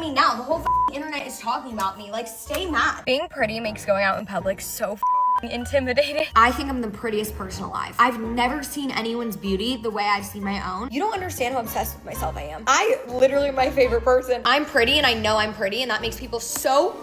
me now. The whole internet is talking about me. Like, stay mad. Being pretty makes going out in public so intimidating. I think I'm the prettiest person alive. I've never seen anyone's beauty the way I've seen my own. You don't understand how obsessed with myself I am. I literally am my favorite person. I'm pretty and I know I'm pretty, and that makes people so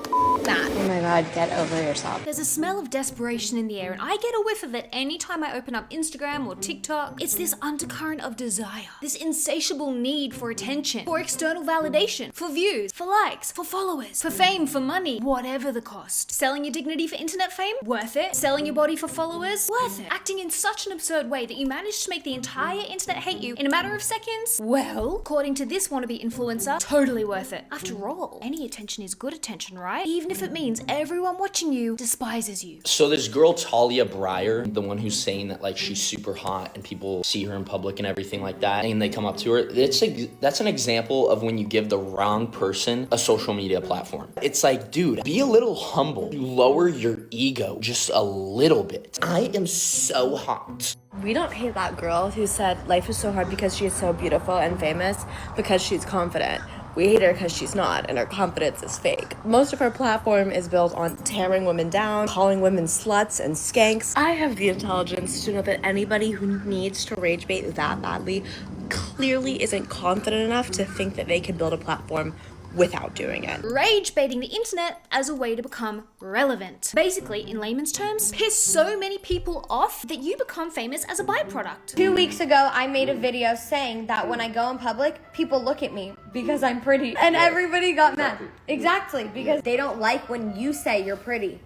mad. Oh my God, get over yourself. There's a smell of desperation in the air, and I get a whiff of it anytime I open up Instagram or TikTok. It's this undercurrent of desire, this insatiable need for attention, for external validation, for views, for likes, for followers, for fame, for money, whatever the cost. Selling your dignity for internet fame? Worth it. Selling your body for followers? Worth it. Acting in such an absurd way that you managed to make the entire internet hate you in a matter of seconds? Well, according to this wannabe influencer, totally worth it. After all, any attention is good attention, right? Even if it means everyone watching you despises you. So this girl, Talia Breyer, the one who's saying that like she's super hot and people see her in public and everything like that, and they come up to her, that's an example of when you give the wrong person a social media platform. It's like, dude, be a little humble. You lower your ego just a little bit. I am so hot. We don't hate that girl who said life is so hard because she is so beautiful and famous because she's confident. We hate her because she's not, and her confidence is fake. Most of her platform is built on tearing women down, calling women sluts and skanks. I have the intelligence to know that anybody who needs to rage bait that badly clearly isn't confident enough to think that they can build a platform without doing it. Rage baiting the internet as a way to become relevant. Basically, in layman's terms, piss so many people off that you become famous as a byproduct. 2 weeks ago, I made a video saying that when I go in public, people look at me because I'm pretty. And everybody got mad. Exactly, because they don't like when you say you're pretty.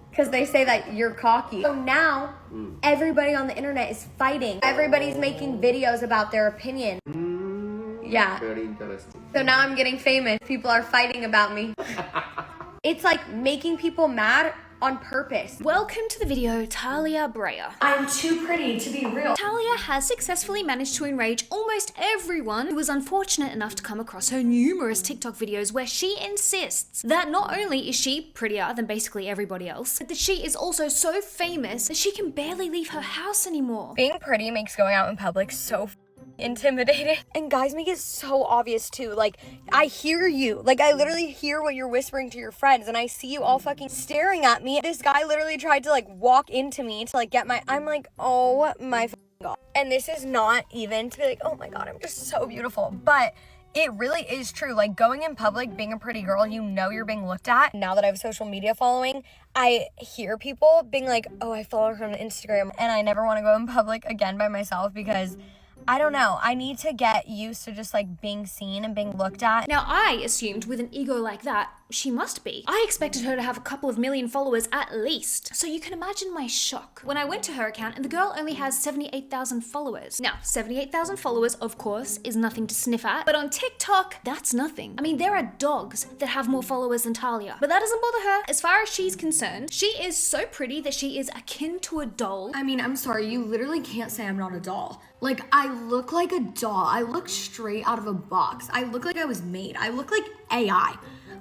Because they say that you're cocky. So now, everybody on the internet is fighting. Everybody's making videos about their opinion. Yeah. Very interesting. So now I'm getting famous. People are fighting about me. It's like making people mad on purpose. Welcome to the video, Talia Breyer. I'm too pretty to be real. Talia has successfully managed to enrage almost everyone who was unfortunate enough to come across her numerous TikTok videos where she insists that not only is she prettier than basically everybody else, but that she is also so famous that she can barely leave her house anymore. Being pretty makes going out in public so intimidating. And guys make it so obvious too. Like, I hear you. Like, I literally hear what you're whispering to your friends, and I see you all fucking staring at me. This guy literally tried to like walk into me to like get my, I'm like, oh my God. And this is not even to be like, oh my God, I'm just so beautiful. But it really is true. Like, going in public, being a pretty girl, you know you're being looked at. Now that I have a social media following, I hear people being like, oh, I follow her on Instagram, and I never want to go in public again by myself because I don't know. I need to get used to just like being seen and being looked at. Now, I assumed with an ego like that, she must be. I expected her to have a couple of million followers at least. So you can imagine my shock when I went to her account and the girl only has 78,000 followers. Now, 78,000 followers, of course, is nothing to sniff at, but on TikTok, that's nothing. I mean, there are dogs that have more followers than Talia, but that doesn't bother her. As far as she's concerned, she is so pretty that she is akin to a doll. I mean, I'm sorry, you literally can't say I'm not a doll. Like, I look like a doll. I look straight out of a box. I look like I was made. I look like AI.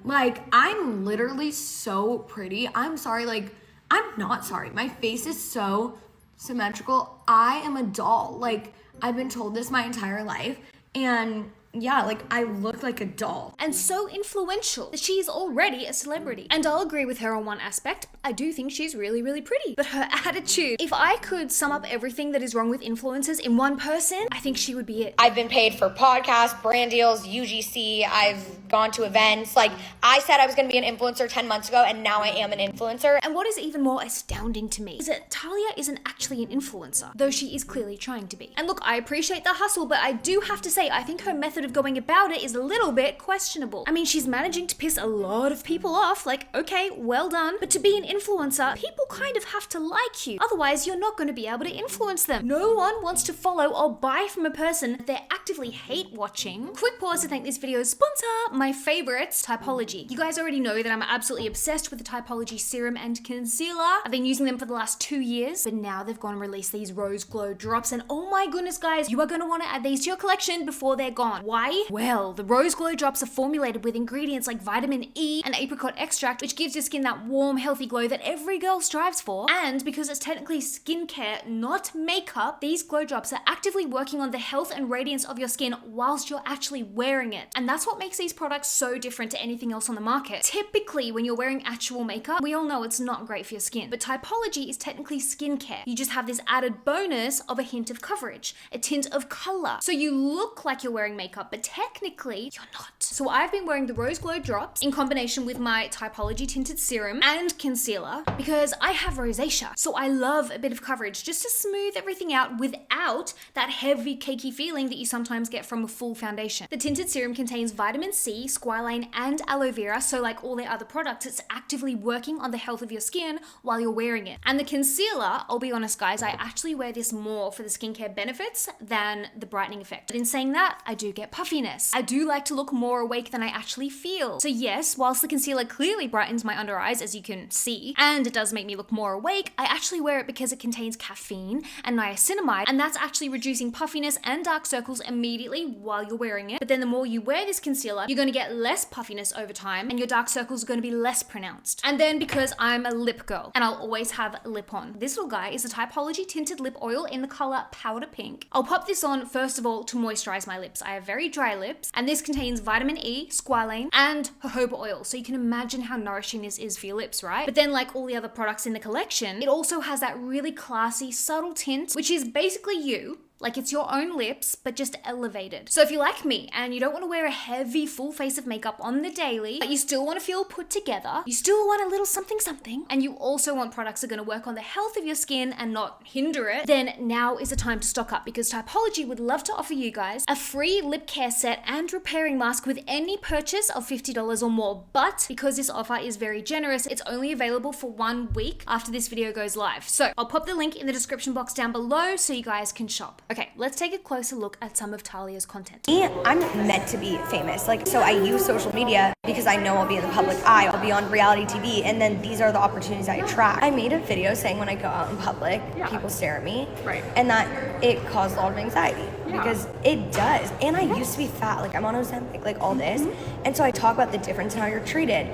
Like, I'm literally so pretty. I'm sorry, like, I'm not sorry. My face is so symmetrical. I am a doll. Like, I've been told this my entire life. And yeah, like, I look like a doll. And so influential that she is already a celebrity. And I'll agree with her on one aspect. I do think she's really, really pretty. But her attitude, if I could sum up everything that is wrong with influencers in one person, I think she would be it. I've been paid for podcasts, brand deals, UGC. I've gone to events. Like, I said I was going to be an influencer 10 months ago, and now I am an influencer. And what is even more astounding to me is that Talia isn't actually an influencer, though she is clearly trying to be. And look, I appreciate the hustle, but I do have to say, I think her method of going about it is a little bit questionable. I mean, she's managing to piss a lot of people off, like, okay, well done. But to be an influencer, people kind of have to like you. Otherwise, you're not going to be able to influence them. No one wants to follow or buy from a person they're actively hate watching. Quick pause to thank this video's sponsor, my favorites, Typology. You guys already know that I'm absolutely obsessed with the Typology serum and concealer. I've been using them for the last 2 years, but now they've gone and released these rose glow drops, and oh my goodness, guys, you are going to want to add these to your collection before they're gone. Why? Well, the Rose Glow Drops are formulated with ingredients like vitamin E and apricot extract, which gives your skin that warm, healthy glow that every girl strives for. And because it's technically skincare, not makeup, these glow drops are actively working on the health and radiance of your skin whilst you're actually wearing it. And that's what makes these products so different to anything else on the market. Typically, when you're wearing actual makeup, we all know it's not great for your skin. But Typology is technically skincare. You just have this added bonus of a hint of coverage, a tint of color. So you look like you're wearing makeup, but technically you're not. So I've been wearing the Rose Glow Drops in combination with my Typology tinted serum and concealer because I have rosacea. So I love a bit of coverage just to smooth everything out without that heavy cakey feeling that you sometimes get from a full foundation. The tinted serum contains vitamin C, squalane, and aloe vera. So like all their other products, it's actively working on the health of your skin while you're wearing it. And the concealer, I'll be honest guys, I actually wear this more for the skincare benefits than the brightening effect. But in saying that, I do get puffiness. I do like to look more awake than I actually feel. So yes, whilst the concealer clearly brightens my under eyes, as you can see, and it does make me look more awake, I actually wear it because it contains caffeine and niacinamide, and that's actually reducing puffiness and dark circles immediately while you're wearing it. But then the more you wear this concealer, you're going to get less puffiness over time, and your dark circles are going to be less pronounced. And then because I'm a lip girl, and I'll always have lip on, this little guy is a Typology tinted lip oil in the color Powder Pink. I'll pop this on first of all to moisturize my lips. I have very dry lips, and this contains vitamin E, squalane, and jojoba oil. So you can imagine how nourishing this is for your lips, right? But then like all the other products in the collection, it also has that really classy, subtle tint, which is basically you. Like it's your own lips, but just elevated. So if you're like me and you don't want to wear a heavy full face of makeup on the daily, but you still want to feel put together, you still want a little something something, and you also want products that are going to work on the health of your skin and not hinder it, then now is the time to stock up because Typology would love to offer you guys a free lip care set and repairing mask with any purchase of $50 or more. But because this offer is very generous, it's only available for 1 week after this video goes live. So I'll pop the link in the description box down below so you guys can shop. Okay, let's take a closer look at some of Talia's content. Me, I'm meant to be famous. Like, so I use social media because I know I'll be in the public eye, I'll be on reality TV, and then these are the opportunities I attract. I made a video saying when I go out in public, people stare at me, and that it caused a lot of anxiety because it does. And I used to be fat, like I'm on Ozempic, like all this, and so I talk about the difference in how you're treated,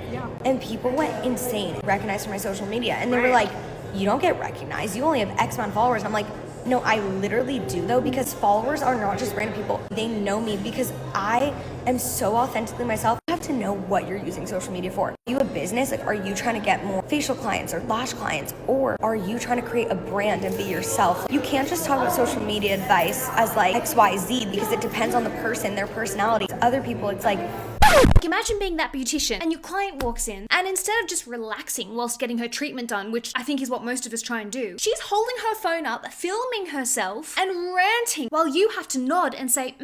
and people went insane, recognized from my social media, and they were like, you don't get recognized, you only have X amount of followers. And I'm like, no, I literally do though, because followers are not just random people. They know me because I am so authentically myself. You have to know what you're using social media for. Are you a business? Like, are you trying to get more facial clients or lash clients? Or are you trying to create a brand and be yourself? You can't just talk about social media advice as like XYZ because it depends on the person, their personality. Other people, it's like, imagine being that beautician and your client walks in, and instead of just relaxing whilst getting her treatment done, which I think is what most of us try and do, she's holding her phone up, filming herself, and ranting while you have to nod and say,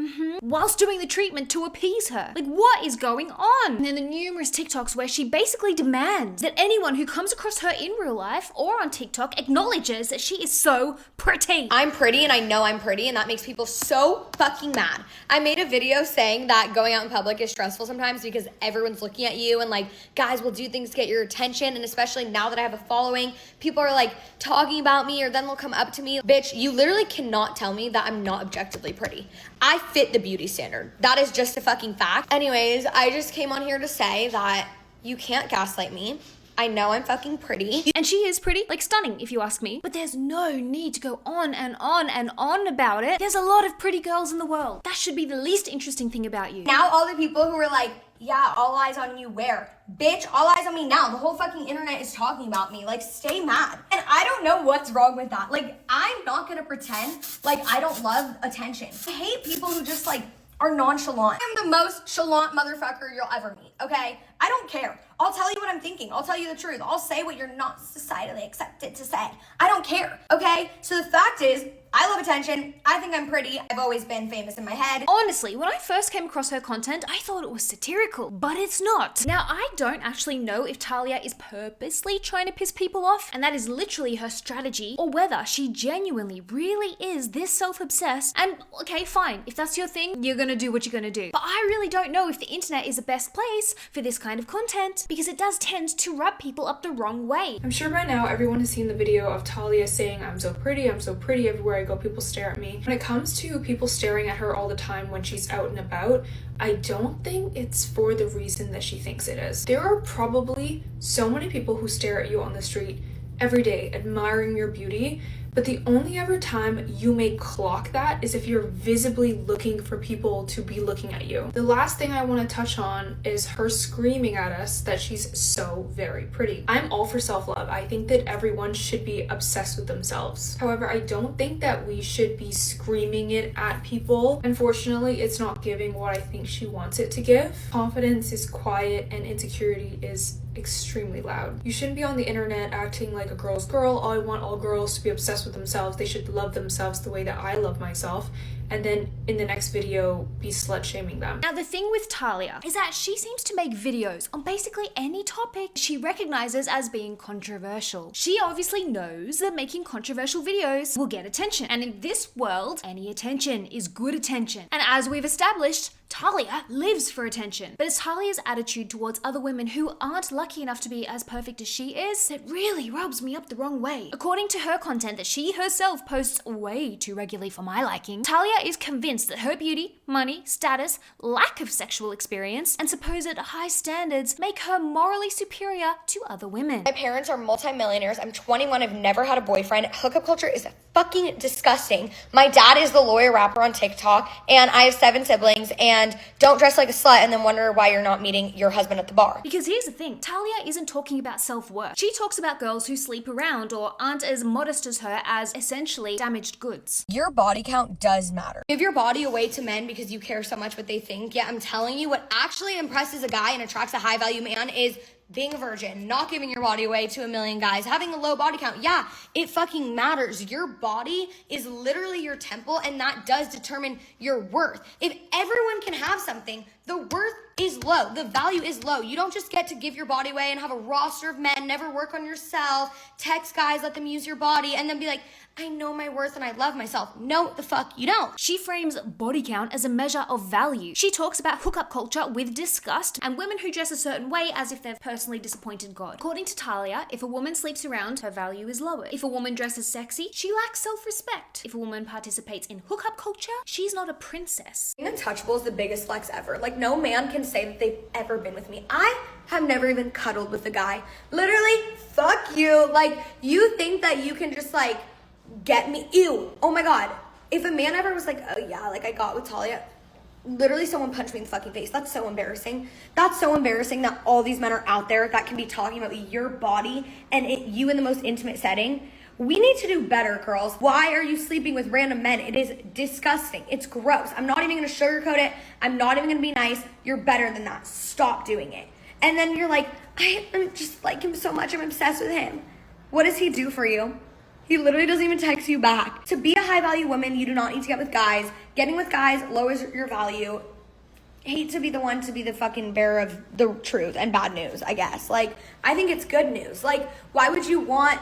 whilst doing the treatment to appease her. Like, what is going on? And then the numerous TikToks where she basically demands that anyone who comes across her in real life or on TikTok acknowledges that she is so pretty. I'm pretty and I know I'm pretty, and that makes people so fucking mad. I made a video saying that going out in public is stressful sometimes because everyone's looking at you, and like guys will do things to get your attention, and especially now that I have a following, people are like talking about me, or then they'll come up to me. Bitch, you literally cannot tell me that I'm not objectively pretty. I fit the beauty standard. That is just a fucking fact. Anyways, I just came on here to say that you can't gaslight me. I know I'm fucking pretty. And she is pretty, like stunning if you ask me. But there's no need to go on and on and on about it. There's a lot of pretty girls in the world. That should be the least interesting thing about you. Now all the people who are like, yeah, all eyes on you where? Bitch, all eyes on me now. The whole fucking internet is talking about me. Like, stay mad. And I don't know what's wrong with that. Like, I'm not gonna pretend like I don't love attention. I hate people who just like are nonchalant. I'm the most chalant motherfucker you'll ever meet, okay? I don't care. I'll tell you what I'm thinking. I'll tell you the truth. I'll say what you're not societally accepted to say. I don't care, okay? So the fact is, I love attention. I think I'm pretty. I've always been famous in my head. Honestly, when I first came across her content, I thought it was satirical, but it's not. Now, I don't actually know if Talia is purposely trying to piss people off, and that is literally her strategy, or whether she genuinely really is this self-obsessed, and okay, fine, if that's your thing, you're gonna do what you're gonna do. But I really don't know if the internet is the best place for this kind kind of content because it does tend to rub people up the wrong way. I'm sure by now everyone has seen the video of Talia saying, I'm so pretty everywhere I go, people stare at me. When it comes to people staring at her all the time when she's out and about, I don't think it's for the reason that she thinks it is. There are probably so many people who stare at you on the street every day, admiring your beauty, but the only ever time you may clock that is if you're visibly looking for people to be looking at you. The last thing I want to touch on is her screaming at us that she's so very pretty. I'm all for self-love. I think that everyone should be obsessed with themselves. However, I don't think that we should be screaming it at people. Unfortunately, it's not giving what I think she wants it to give. Confidence is quiet and insecurity is extremely loud. You shouldn't be on the internet acting like a girl's girl. I want all girls to be obsessed with themselves. They should love themselves the way that I love myself, and then in the next video be slut shaming them. Now the thing with Talia is that she seems to make videos on basically any topic she recognizes as being controversial. She obviously knows that making controversial videos will get attention, and in this world, any attention is good attention. And as we've established, Talia lives for attention. But it's Talia's attitude towards other women who aren't lucky enough to be as perfect as she is that really rubs me up the wrong way. According to her content that she herself posts way too regularly for my liking, Talia is convinced that her beauty, money, status, lack of sexual experience, and supposed high standards make her morally superior to other women. My parents are multimillionaires. I'm 21. I've never had a boyfriend. Hookup culture is fucking disgusting. My dad is the lawyer rapper on TikTok, and I have 7 siblings, and don't dress like a slut and then wonder why you're not meeting your husband at the bar. Because here's the thing, Talia isn't talking about self-worth. She talks about girls who sleep around or aren't as modest as her as essentially damaged goods. Your body count does matter. Give your body away to men because you care so much what they think. Yeah, I'm telling you, what actually impresses a guy and attracts a high value man is being a virgin, not giving your body away to a million guys, having a low body count. Yeah, it fucking matters. Your body is literally your temple, and that does determine your worth. If everyone can have something, the worth is low. The value is low. You don't just get to give your body away and have a roster of men, never work on yourself, text guys, let them use your body, and then be like, I know my worth and I love myself. No, the fuck you don't. She frames body count as a measure of value. She talks about hookup culture with disgust and women who dress a certain way as if they've personally disappointed God. According to Talia, if a woman sleeps around, her value is lowered. If a woman dresses sexy, she lacks self-respect. If a woman participates in hookup culture, she's not a princess. Being untouchable is the biggest flex ever. Like, no man can say that they've ever been with me. I have never even cuddled with a guy. Literally, fuck you. Like, you think that you can just like get me? Ew. Oh my god. If a man ever was like, oh yeah, like I got with Talia, literally someone punched me in the fucking face. That's so embarrassing. That's so embarrassing that all these men are out there that can be talking about your body and you in the most intimate setting. We need to do better, girls. Why are you sleeping with random men? It is disgusting. It's gross. I'm not even gonna sugarcoat it. I'm not even gonna be nice. You're better than that. Stop doing it. And then you're like, I'm just like him so much. I'm obsessed with him. What does he do for you? He literally doesn't even text you back. To be a high value woman, you do not need to get with guys. Getting with guys lowers your value. Hate to be the one to be the fucking bearer of the truth and bad news, I guess. Like, I think it's good news. Like, why would you want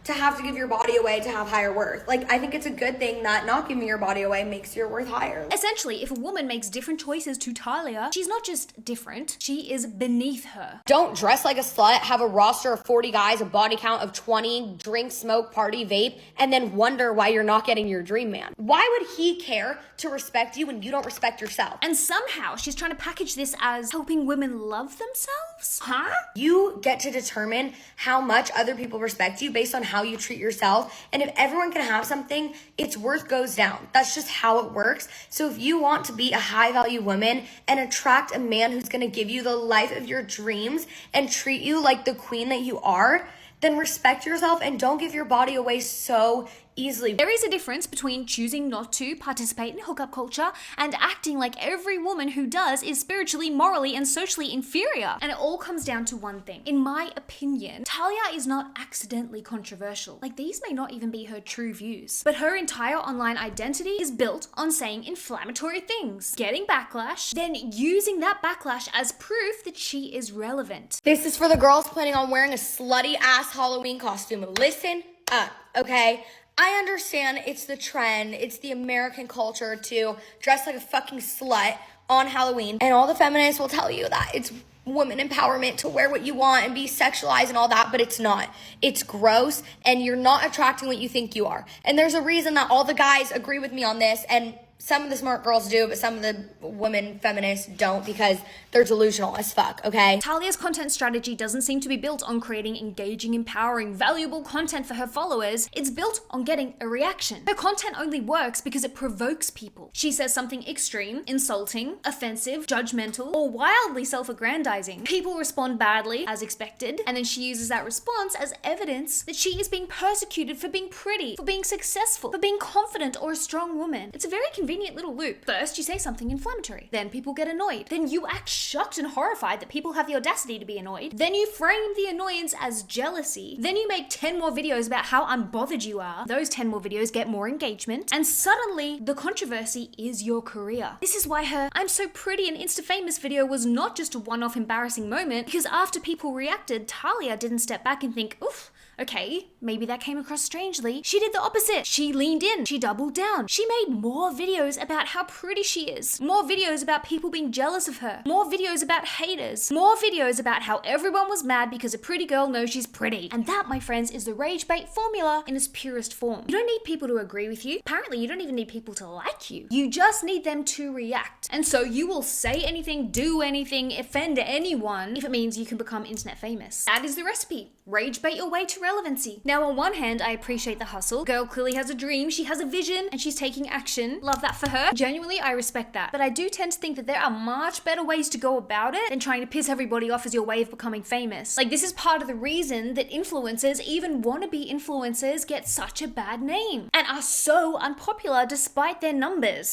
to have to give your body away to have higher worth? Like, I think it's a good thing that not giving your body away makes your worth higher. Essentially, if a woman makes different choices to Talia, she's not just different, she is beneath her. Don't dress like a slut, have a roster of 40 guys, a body count of 20, drink, smoke, party, vape, and then wonder why you're not getting your dream man. Why would he care to respect you when you don't respect yourself? And somehow she's trying to package this as helping women love themselves? Huh? You get to determine how much other people respect you based on how you treat yourself. And if everyone can have something, its worth goes down. That's just how it works. So if you want to be a high value woman and attract a man who's going to give you the life of your dreams and treat you like the queen that you are, then respect yourself and don't give your body away so easily. There is a difference between choosing not to participate in hookup culture and acting like every woman who does is spiritually, morally, and socially inferior. And it all comes down to one thing. In my opinion, Talia is not accidentally controversial. Like, these may not even be her true views. But her entire online identity is built on saying inflammatory things, getting backlash, then using that backlash as proof that she is relevant. This is for the girls planning on wearing a slutty ass Halloween costume. Listen up, okay? I understand it's the trend, it's the American culture to dress like a fucking slut, on Halloween, and all the feminists will tell you that it's women empowerment to wear what you want and be sexualized and all that, but it's not. It's gross, and you're not attracting what you think you are. And there's a reason that all the guys agree with me on this, and some of the smart girls do, but some of the women feminists don't, because they're delusional as fuck, okay? Talia's content strategy doesn't seem to be built on creating engaging, empowering, valuable content for her followers. It's built on getting a reaction. Her content only works because it provokes people. She says something extreme, insulting, offensive, judgmental, or wildly self-aggrandizing. People respond badly, as expected, and then she uses that response as evidence that she is being persecuted for being pretty, for being successful, for being confident or a strong woman. It's a very convenient little loop. First, you say something inflammatory. Then people get annoyed. Then you act shocked and horrified that people have the audacity to be annoyed. Then you frame the annoyance as jealousy. Then you make 10 more videos about how unbothered you are. Those 10 more videos get more engagement. And suddenly, the controversy is your career. This is why her "I'm so pretty and Insta famous" video was not just a one-off embarrassing moment, because after people reacted, Talia didn't step back and think, oof, okay, maybe that came across strangely. She did the opposite. She leaned in. She doubled down. She made more videos about how pretty she is. More videos about people being jealous of her. More videos about haters. More videos about how everyone was mad because a pretty girl knows she's pretty. And that, my friends, is the rage bait formula in its purest form. You don't need people to agree with you. Apparently, you don't even need people to like you. You just need them to react. And so you will say anything, do anything, offend anyone if it means you can become internet famous. That is the recipe. Rage bait your way to relevancy. Now, on one hand, I appreciate the hustle. Girl clearly has a dream, she has a vision, and she's taking action. Love that for her. Genuinely, I respect that. But I do tend to think that there are much better ways to go about it than trying to piss everybody off as your way of becoming famous. Like, this is part of the reason that influencers, even wannabe influencers, get such a bad name and are so unpopular despite their numbers.